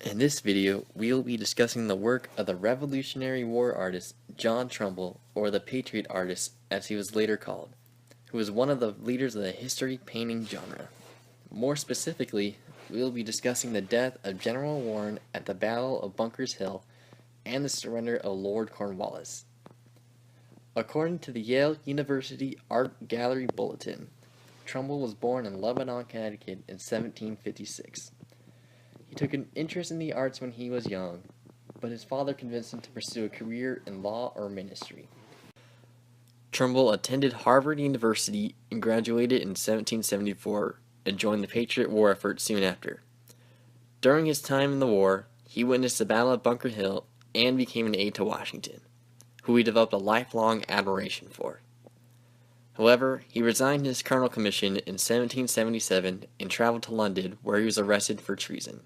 In this video, we will be discussing the work of the Revolutionary War artist John Trumbull, or the Patriot artist as he was later called, who was one of the leaders of the history painting genre. More specifically, we will be discussing the death of General Warren at the Battle of Bunker's Hill and the surrender of Lord Cornwallis. According to the Yale University Art Gallery Bulletin, Trumbull was born in Lebanon, Connecticut in 1756. He took an interest in the arts when he was young, but his father convinced him to pursue a career in law or ministry. Trumbull attended Harvard University and graduated in 1774 and joined the Patriot War effort soon after. During his time in the war, he witnessed the Battle of Bunker Hill and became an aide to Washington, who he developed a lifelong admiration for. However, he resigned his colonel commission in 1777 and traveled to London, where he was arrested for treason.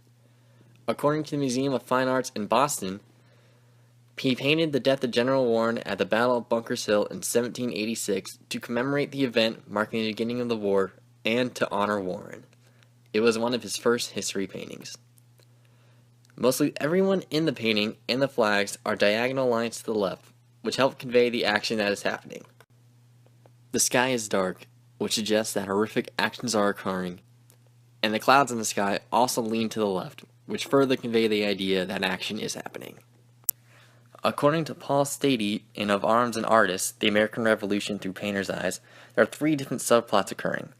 According to the Museum of Fine Arts in Boston, he painted the death of General Warren at the Battle of Bunker's Hill in 1786 to commemorate the event marking the beginning of the war and to honor Warren. It was one of his first history paintings. Mostly everyone in the painting and the flags are diagonal lines to the left, which help convey the action that is happening. The sky is dark, which suggests that horrific actions are occurring, and the clouds in the sky also lean to the left, which further convey the idea that action is happening. According to Paul Stady in Of Arms and Artists, The American Revolution Through Painter's Eyes, there are three different subplots occurring.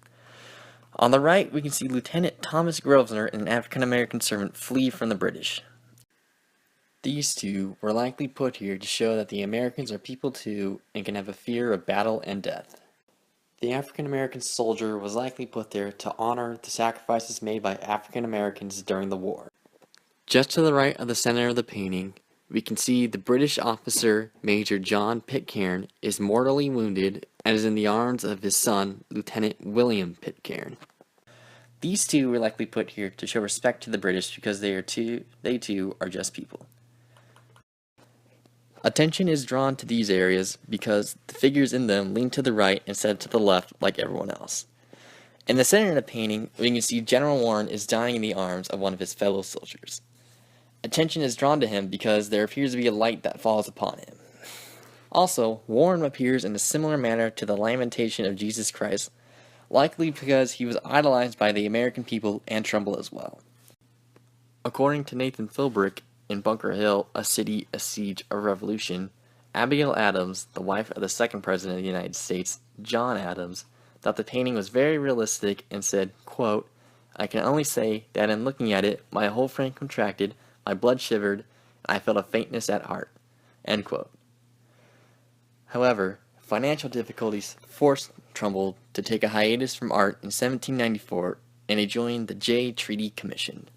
On the right, we can see Lieutenant Thomas Grosvenor and an African-American servant flee from the British. These two were likely put here to show that the Americans are people too and can have a fear of battle and death. The African-American soldier was likely put there to honor the sacrifices made by African-Americans during the war. Just to the right of the center of the painting, we can see the British officer Major John Pitcairn is mortally wounded and is in the arms of his son, Lieutenant William Pitcairn. These two were likely put here to show respect to the British because they too are just people. Attention is drawn to these areas because the figures in them lean to the right instead of to the left like everyone else. In the center of the painting, we can see General Warren is dying in the arms of one of his fellow soldiers. Attention is drawn to him because there appears to be a light that falls upon him. Also, Warren appears in a similar manner to the Lamentation of Jesus Christ, likely because he was idolized by the American people and Trumbull as well. According to Nathan Philbrick, in Bunker Hill, A City, a Siege, a Revolution, Abigail Adams, the wife of the second president of the United States, John Adams, thought the painting was very realistic and said, quote, "I can only say that in looking at it, my whole frame contracted, my blood shivered, and I felt a faintness at heart." End quote. However, financial difficulties forced Trumbull to take a hiatus from art in 1794, and he joined the Jay Treaty Commission.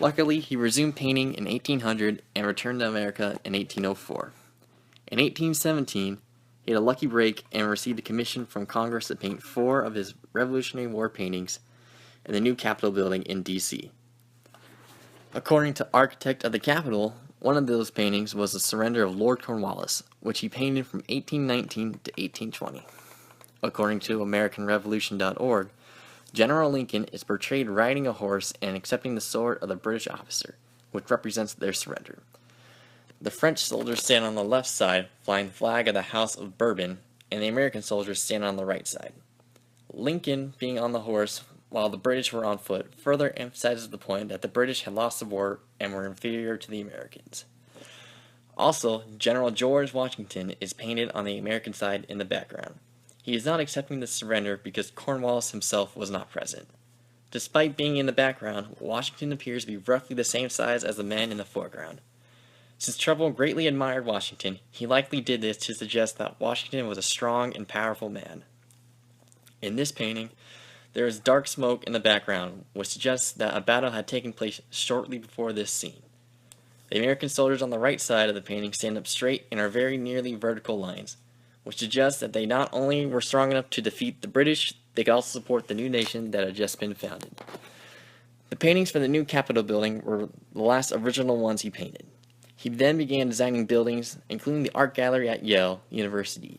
Luckily, he resumed painting in 1800 and returned to America in 1804. In 1817, he had a lucky break and received a commission from Congress to paint 4 of his Revolutionary War paintings in the new Capitol building in D.C. According to Architect of the Capitol, one of those paintings was the surrender of Lord Cornwallis, which he painted from 1819 to 1820. According to AmericanRevolution.org, General Lincoln is portrayed riding a horse and accepting the sword of the British officer, which represents their surrender. The French soldiers stand on the left side, flying the flag of the House of Bourbon, and the American soldiers stand on the right side. Lincoln being on the horse while the British were on foot further emphasizes the point that the British had lost the war and were inferior to the Americans. Also, General George Washington is painted on the American side in the background. He is not accepting the surrender because Cornwallis himself was not present. Despite being in the background, Washington appears to be roughly the same size as the men in the foreground. Since Trumbull greatly admired Washington, he likely did this to suggest that Washington was a strong and powerful man. In this painting, there is dark smoke in the background, which suggests that a battle had taken place shortly before this scene. The American soldiers on the right side of the painting stand up straight and are very nearly vertical lines, which suggests that they not only were strong enough to defeat the British, they could also support the new nation that had just been founded. The paintings for the new Capitol building were the last original ones he painted. He then began designing buildings, including the Art Gallery at Yale University,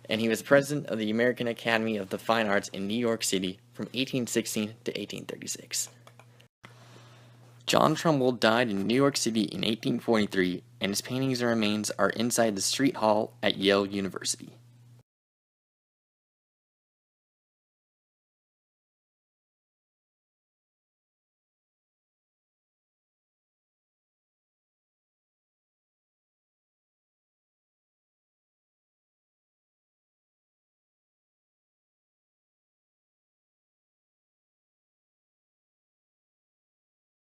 and he was president of the American Academy of the Fine Arts in New York City from 1816 to 1836. John Trumbull died in New York City in 1843, and his paintings and remains are inside the Street Hall at Yale University.